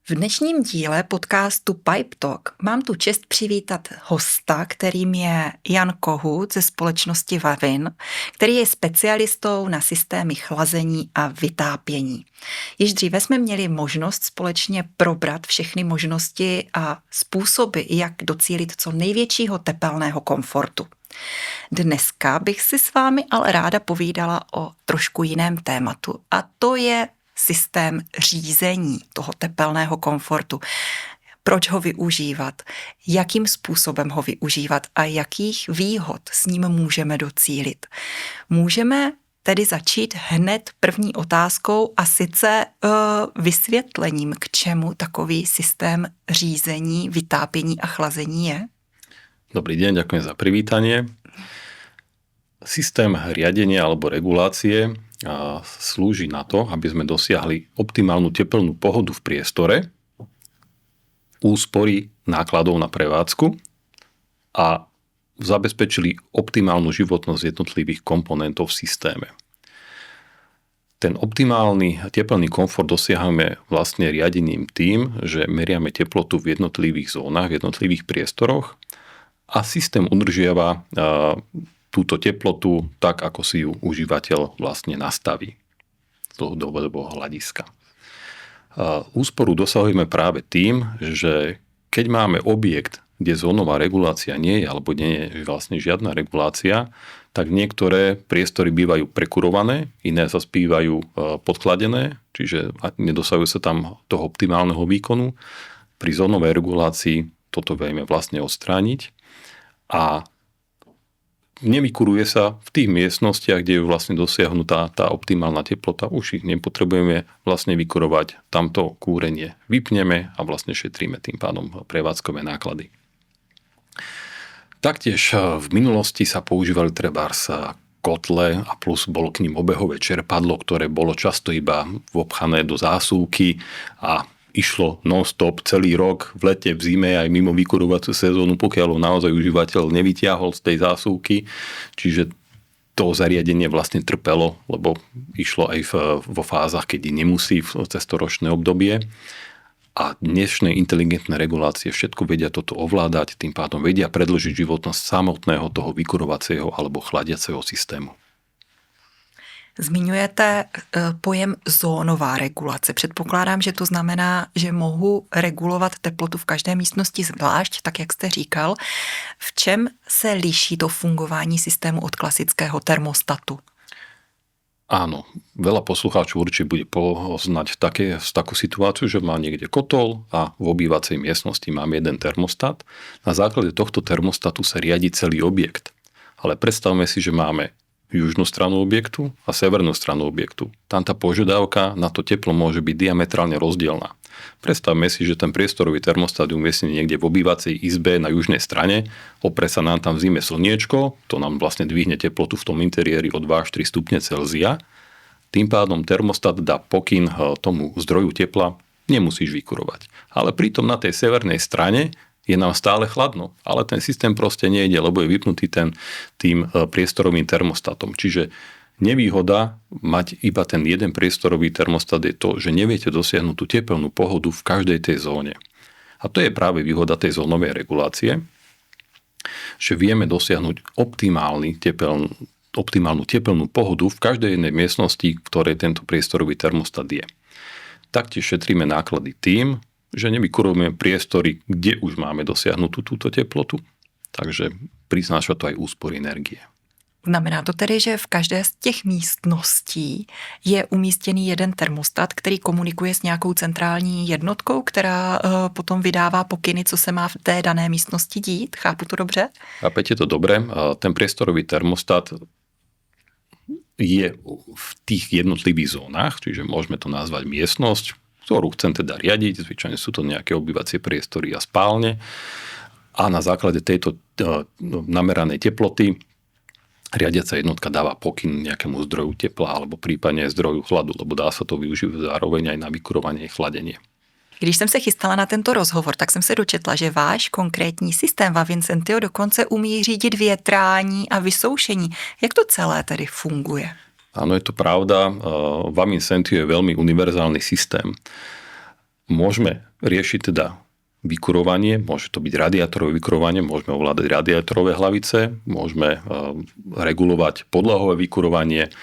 V dnešním díle podcastu Pipe Talk mám tu čest přivítat hosta, kterým je Jan Kohut ze společnosti Vavin, který je specialistou na systémy chlazení a vytápění. Již dříve jsme měli možnost společně probrat všechny možnosti a způsoby, jak docílit co největšího tepelného komfortu. Dneska bych si s vámi ale ráda povídala o trošku jiném tématu, a to je systém řízení toho tepelného komfortu. Proč ho využívat, jakým způsobem ho využívat a jakých výhod s ním můžeme docílit. Můžeme tedy začít hned první otázkou, a sice vysvětlením, k čemu takový systém řízení, vytápění a chlazení je. Dobrý deň, ďakujem za privítanie. Systém riadenia alebo regulácie slúži na to, aby sme dosiahli optimálnu tepelnú pohodu v priestore, úspory nákladov na prevádzku a zabezpečili optimálnu životnosť jednotlivých komponentov v systéme. Ten optimálny teplný komfort dosiahame vlastne riadením tým, že meriame teplotu v jednotlivých zónach, v jednotlivých priestoroch a systém udržiava túto teplotu tak, ako si ju užívateľ vlastne nastaví z dlhodobého hľadiska. Úsporu dosahujeme práve tým, že keď máme objekt, kde zónová regulácia nie je, alebo nie je vlastne žiadna regulácia, tak niektoré priestory bývajú prekurované, iné zase bývajú podchladené, čiže nedosahujú sa tam toho optimálneho výkonu. Pri zónovej regulácii toto vieme vlastne odstrániť a nevykuruje sa v tých miestnostiach, kde je vlastne dosiahnutá tá optimálna teplota. Už ich nepotrebujeme vlastne vykurovať. Tamto kúrenie vypneme a vlastne šetríme tým pádom prevádzkové náklady. Taktiež v minulosti sa používali trebárs kotle a plus bolo k ním obehové čerpadlo, ktoré bolo často iba vopchané do zásuvky a išlo non-stop celý rok, v lete, v zime aj mimo vykurovaciu sezónu, pokiaľ ho naozaj užívateľ nevytiahol z tej zásuvky. Čiže to zariadenie vlastne trpelo, lebo išlo aj vo fázach, keď nemusí cez to ročné obdobie. A dnešné inteligentné regulácie všetko vedia toto ovládať, tým pádom vedia predĺžiť životnosť samotného toho vykurovacieho alebo chladiaceho systému. Zmiňujete pojem zónová regulace. Předpokládám, že to znamená, že mohu regulovat teplotu v každé místnosti zvlášť, tak jak jste říkal. V čem se liší to fungování systému od klasického termostatu? Áno, veľa poslucháčov určite bude poznať takú situáciu, že má niekde kotol a v obývacej miestnosti máme jeden termostat. Na základe tohto termostatu sa riadi celý objekt. Ale predstavme si, že máme južnú stranu objektu a severnú stranu objektu. Tam tá požiadavka na to teplo môže byť diametrálne rozdielna. Predstavme si, že ten priestorový termostat je umiestnený niekde v obývacej izbe na južnej strane, opre sa nám tam v zime slniečko, to nám vlastne dvihne teplotu v tom interiéri o 2 až 3 stupne Celzia. Tým pádom termostat dá pokyn tomu zdroju tepla, nemusíš vykurovať. Ale pritom na tej severnej strane je nám stále chladno, ale ten systém proste nejde, lebo je vypnutý tým priestorovým termostatom. Čiže nevýhoda mať iba ten jeden priestorový termostat je to, že neviete dosiahnuť tú tepelnú pohodu v každej tej zóne. A to je práve výhoda tej zónovej regulácie, že vieme dosiahnuť optimálnu tepelnú pohodu v každej jednej miestnosti, v ktorej tento priestorový termostat je. Taktiež šetríme náklady tým, že nevykurujeme priestory, kde už máme dosiahnutú túto teplotu, takže prináša to aj úspory energie. Znamená to tedy, že v každé z těch místností je umístěný jeden termostat, který komunikuje s nějakou centrální jednotkou, která potom vydává pokyny, co se má v té dané místnosti dít? Chápu to dobře? Chápete to dobre. Ten priestorový termostat je v tých jednotlivých zónach, čiže môžeme to nazvať miestnosť, ktorú chcem teda riadiť. Zvyčajne sú to nejaké obývacie priestory a spálne. A na základe tejto nameranej teploty riadiaca jednotka dáva pokyn nejakému zdroju tepla alebo prípadne zdroju chladu, lebo dá sa to využívať zároveň aj na vykurovanie a chladenie. Když jsem se chystala na tento rozhovor, tak jsem se dočetla, že váš konkrétní systém Vavin Sentio dokonce umí řídit větrání a vysoušení. Jak to celé tedy funguje? Áno, je to pravda. Vavin Sentio je veľmi univerzálny systém. Môžeme riešiť teda vykurovanie, môže to byť radiátorové vykurovanie, môžeme ovládať radiátorové hlavice, môžeme regulovať podlahové vykurovanie,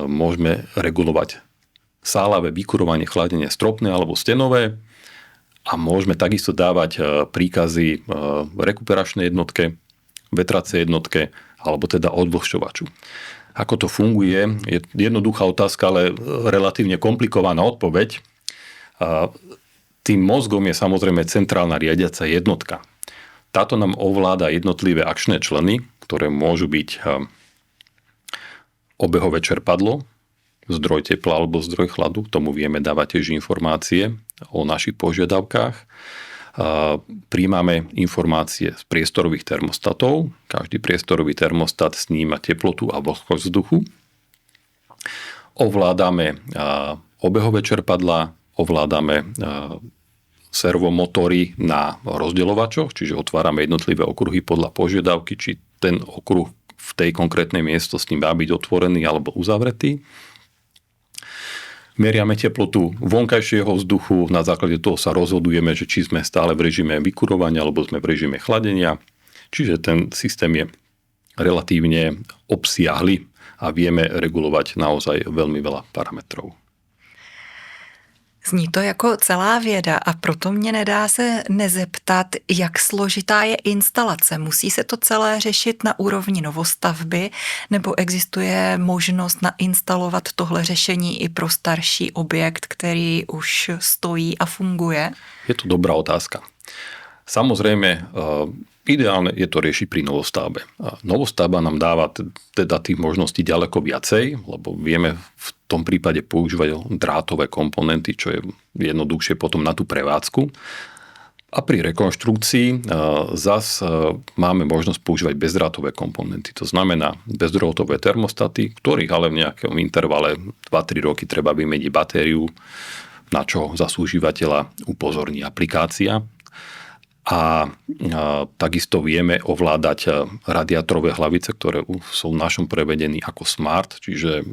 môžeme regulovať sálavé vykurovanie, chladenie stropné alebo stenové a môžeme takisto dávať príkazy rekuperačnej jednotke, vetracej jednotke alebo teda odvlhčovaču. Ako to funguje, je jednoduchá otázka, ale relatívne komplikovaná odpoveď. Tým mozgom je samozrejme centrálna riadiaca jednotka. Táto nám ovláda jednotlivé akčné členy, ktoré môžu byť obehové čerpadlo, zdroj tepla alebo zdroj chladu. K tomu vieme dávať tiež informácie o našich požiadavkách. Príjmame informácie z priestorových termostatov. Každý priestorový termostat sníma teplotu a vlhkosť vzduchu. Ovládame obehové čerpadlá, ovládame servomotory na rozdeľovačoch, čiže otvárame jednotlivé okruhy podľa požiadavky, či ten okruh v tej konkrétnej miestnosti má byť otvorený alebo uzavretý. Meriame teplotu vonkajšieho vzduchu, na základe toho sa rozhodujeme, že či sme stále v režime vykurovania alebo sme v režime chladenia. Čiže ten systém je relatívne obsiahly a vieme regulovať naozaj veľmi veľa parametrov. Zní to jako celá věda a proto mě nedá se nezeptat, jak složitá je instalace. Musí se to celé řešit na úrovni novostavby, nebo existuje možnost nainstalovat tohle řešení i pro starší objekt, který už stojí a funguje? Je to dobrá otázka. Samozrejme, ideálne je to riešiť pri novostavbe. Novostavba nám dáva teda tých možností ďaleko viacej, lebo vieme v tom prípade používať drátové komponenty, čo je jednoduchšie potom na tú prevádzku. A pri rekonštrukcii zas máme možnosť používať bezdrátové komponenty. To znamená bezdrôtové termostaty, ktorých ale v nejakom intervale 2-3 roky treba vymeniť batériu, na čo zas užívateľa upozorní aplikácia. A takisto vieme ovládať radiátorové hlavice, ktoré sú v našom prevedení ako smart, čiže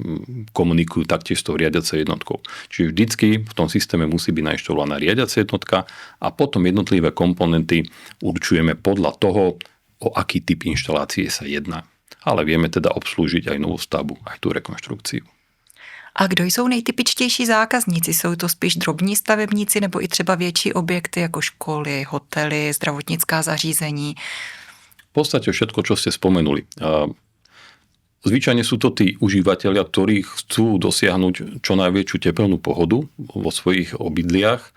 komunikujú taktiež s tou riadiacou jednotkou. Čiže vždycky v tom systéme musí byť nainštalovaná riadiaca jednotka a potom jednotlivé komponenty určujeme podľa toho, o aký typ inštalácie sa jedná. Ale vieme teda obslúžiť aj novú stavbu, aj tú rekonštrukciu. A kdo jsou nejtypičtější zákazníci? Jsou to spíš drobní stavebníci nebo i třeba větší objekty jako školy, hotely, zdravotnická zařízení? V podstate všetko, čo ste spomenuli. Zvyčajne sú to tí užívateľia, ktorí chcú dosiahnuť čo najväčšiu tepelnú pohodu vo svojich obydliach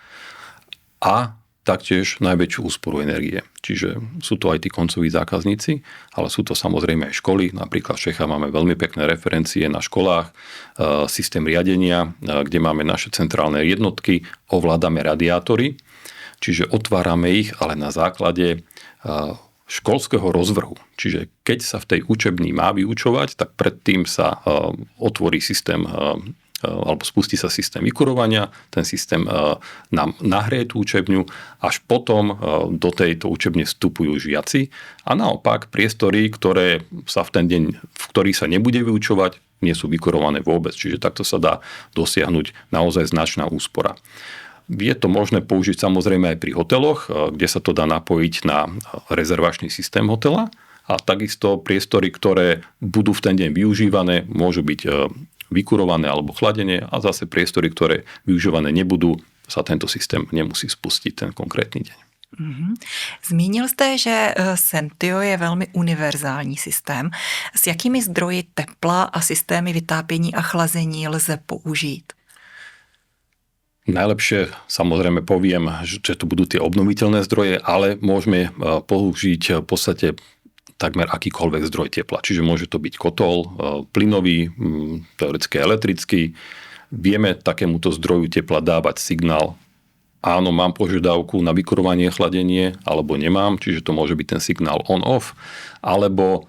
a taktiež najväčšiu úsporu energie. Čiže sú to aj tí koncoví zákazníci, ale sú to samozrejme aj školy. Napríklad v Čechách máme veľmi pekné referencie na školách, systém riadenia, kde máme naše centrálne jednotky, ovládame radiátory, čiže otvárame ich, ale na základe školského rozvrhu. Čiže keď sa v tej učebni má vyučovať, tak predtým sa otvorí systém alebo spustí sa systém vykurovania, ten systém nám nahreje tú učebňu, až potom do tejto učebne vstupujú žiaci a naopak priestory, ktoré sa v ten deň, v ktorý sa nebude vyučovať, nie sú vykurované vôbec. Čiže takto sa dá dosiahnuť naozaj značná úspora. Je to možné použiť samozrejme aj pri hoteloch, kde sa to dá napojiť na rezervačný systém hotela a takisto priestory, ktoré budú v ten deň využívané, môžu byť vykurované alebo chladené a zase priestory, ktoré využívané nebudú, sa tento systém nemusí spustiť ten konkrétny deň. Zmínil jste, že Sentio je velmi univerzální systém. S jakými zdroji tepla a systémy vytápění a chlazení lze použít? Najlepšie samozrejme poviem, že to budú tie obnoviteľné zdroje, ale môžeme použiť v podstate takmer akýkoľvek zdroj tepla. Čiže môže to byť kotol, plynový, teoreticky elektrický. Vieme takémuto zdroju tepla dávať signál, áno, mám požiadavku na vykurovanie, chladenie, alebo nemám, čiže to môže byť ten signál on-off, alebo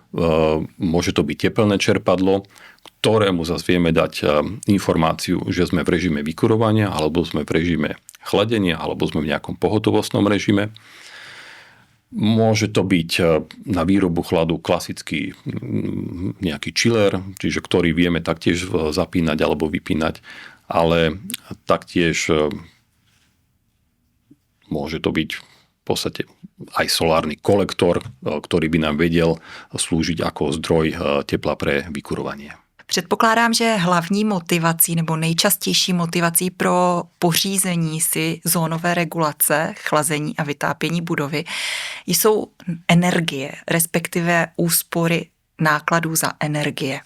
môže to byť tepelné čerpadlo, ktorému zase vieme dať informáciu, že sme v režime vykurovania, alebo sme v režime chladenia, alebo sme v nejakom pohotovostnom režime. Môže to byť na výrobu chladu klasický nejaký chiller, čiže ktorý vieme taktiež zapínať alebo vypínať, ale taktiež Môže to byť v podstate aj solárny kolektor, ktorý by nám vedel slúžiť ako zdroj tepla pre vykurovanie. Předpokládám, že hlavní motivací nebo nejčastější motivací pro pořízení si zónové regulace, chlazení a vytápění budovy jsou energie, respektive úspory nákladů za energie.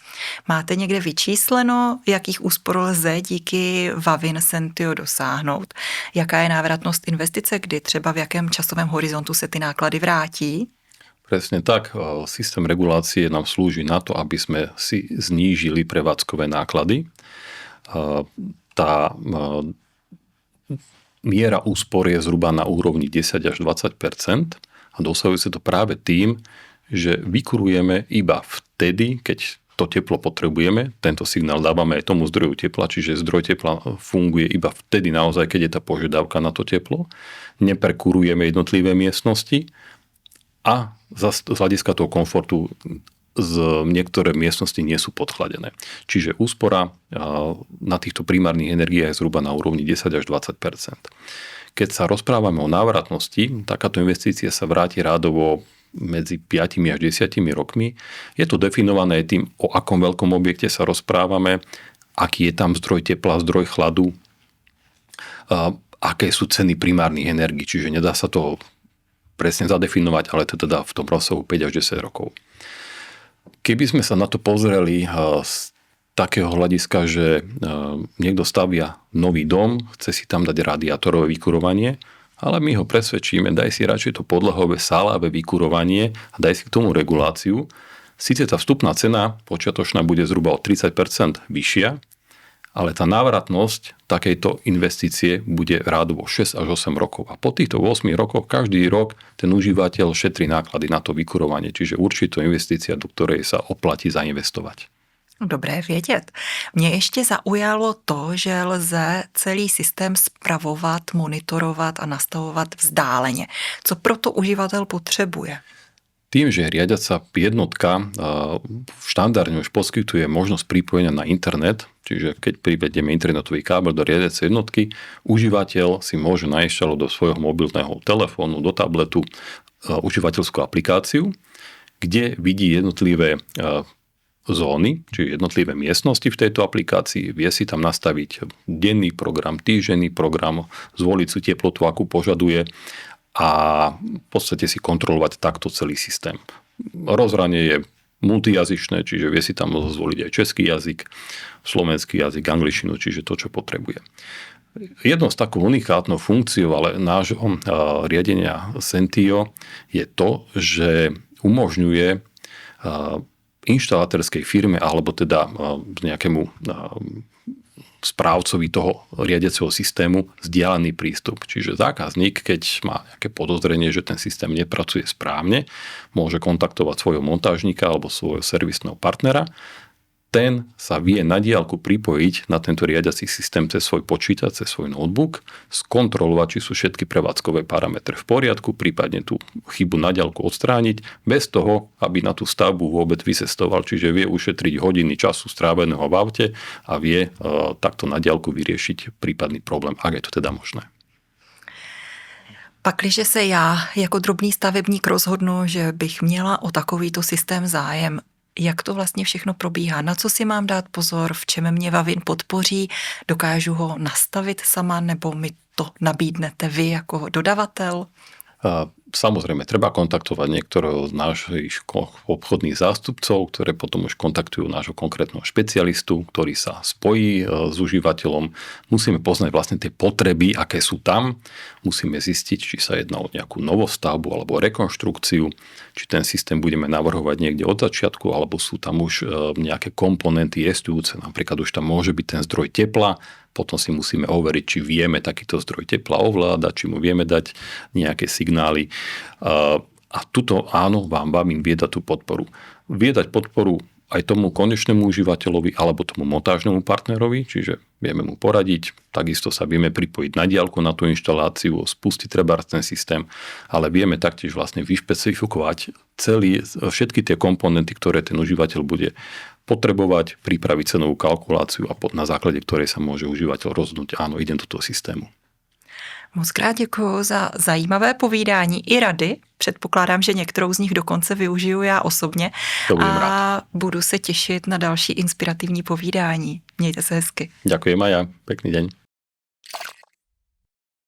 Máte někde vyčísleno, jakých úspor lze díky Vavin Sentio dosáhnout? Jaká je návratnost investice, kdy třeba v jakém časovém horizontu se ty náklady vrátí? Presne tak. Systém regulácie nám slúži na to, aby sme si znížili prevádzkové náklady. Tá miera úspor je zhruba na úrovni 10 až 20% a dosahuje sa to práve tým, že vykurujeme iba vtedy, keď to teplo potrebujeme. Tento signál dávame aj tomu zdroju tepla, čiže zdroj tepla funguje iba vtedy naozaj, keď je tá požiadavka na to teplo. Neprekurujeme jednotlivé miestnosti a z hľadiska toho komfortu niektoré miestnosti nie sú podchladené. Čiže úspora na týchto primárnych energiách je zhruba na úrovni 10 až 20%. Keď sa rozprávame o návratnosti, takáto investícia sa vráti rádovo medzi 5 až 10 rokmi. Je to definované tým, o akom veľkom objekte sa rozprávame, aký je tam zdroj tepla, zdroj chladu, aké sú ceny primárnych energií, čiže nedá sa to presne zadefinovať, ale to teda v tom rozsahu 5 až 10 rokov. Keby sme sa na to pozreli z takého hľadiska, že niekto stavia nový dom, chce si tam dať radiátorové vykurovanie, ale my ho presvedčíme, daj si radšej to podlahové sálavé vykurovanie a daj si k tomu reguláciu. Sice tá vstupná cena počiatočná bude zhruba o 30% vyššia, ale tá návratnosť takejto investície bude rádovo 6 až 8 rokov. A po týchto 8 rokoch každý rok ten užívateľ šetrí náklady na to vykurovanie. Čiže určite investícia, do ktorej sa oplatí zainvestovať. Dobré vědět. Mě ještě zaujalo to, že lze celý systém spravovat, monitorovat a nastavovat vzdáleně. Co proto uživatel potřebuje? Tým, že riadiaca jednotka štandardne už poskytuje možnosť pripojenia na internet, čiže keď privedieme internetový kábel do riadiacej jednotky, užívateľ si môže nainštalovať do svojho mobilného telefónu, do tabletu užívateľskú aplikáciu, kde vidí jednotlivé zóny, čiže jednotlivé miestnosti v tejto aplikácii, vie si tam nastaviť denný program, týždenný program, zvoliť si teplotu, akú požaduje a v podstate si kontrolovať takto celý systém. Rozhranie je multijazyčné, čiže vie si tam zvoliť aj český jazyk, slovenský jazyk, angličtinu, čiže to, čo potrebuje. Jednou z takou unikátnou funkciou ale nášho riadenia Sentio je to, že umožňuje inštalatérskej firme alebo teda nejakému správcovi toho riadiaceho systému vzdialený prístup. Čiže zákazník, keď má nejaké podozrenie, že ten systém nepracuje správne, môže kontaktovať svojho montážnika alebo svojho servisného partnera. Ten sa vie na diaľku pripojiť na tento riadiaci systém cez svoj počítač, cez svoj notebook, skontrolovať, či sú všetky prevádzkové parametre v poriadku, prípadne tú chybu na diaľku odstrániť, bez toho, aby na tú stavbu vôbec vycestoval, čiže vie ušetriť hodiny času stráveného v aute a vie takto na diaľku vyriešiť prípadný problém, ak je to teda možné. Pakliže se já jako drobný stavebník rozhodnu, že bych měla o takovýto systém zájem, jak to vlastně všechno probíhá, na co si mám dát pozor, v čem mě Vavin podpoří, dokážu ho nastavit sama nebo mi to nabídnete vy jako dodavatel? Samozrejme, treba kontaktovať niektorého z našich obchodných zástupcov, ktoré potom už kontaktujú nášho konkrétneho špecialistu, ktorý sa spojí s užívateľom. Musíme poznať vlastne tie potreby, aké sú tam. Musíme zistiť, či sa jedná o nejakú novostavbu alebo rekonštrukciu, či ten systém budeme navrhovať niekde od začiatku, alebo sú tam už nejaké komponenty jestujúce. Napríklad už tam môže byť ten zdroj tepla, potom si musíme overiť, či vieme takýto zdroj tepla ovládať, či mu vieme dať nejaké signály. A tuto áno, vám Vavin vie dať tú podporu. Vie dať podporu aj tomu konečnému užívateľovi alebo tomu montážnemu partnerovi, čiže vieme mu poradiť, takisto sa vieme pripojiť na diaľku na tú inštaláciu, spustiť trebárs ten systém, ale vieme taktiež vlastne vyšpecifikovať všetky tie komponenty, ktoré ten užívateľ bude potrebovať, pripraviť cenovú kalkuláciu a na základe ktorej sa môže užívateľ rozhodnúť, áno, idem do toho systému. Moc krát děkuji za zajímavé povídání i rady. Předpokládám, že některou z nich dokonce využiju já osobně. To budem rád. A budu se těšit na další inspirativní povídání. Mějte se hezky. Ďakujem aj ja. Pekný deň.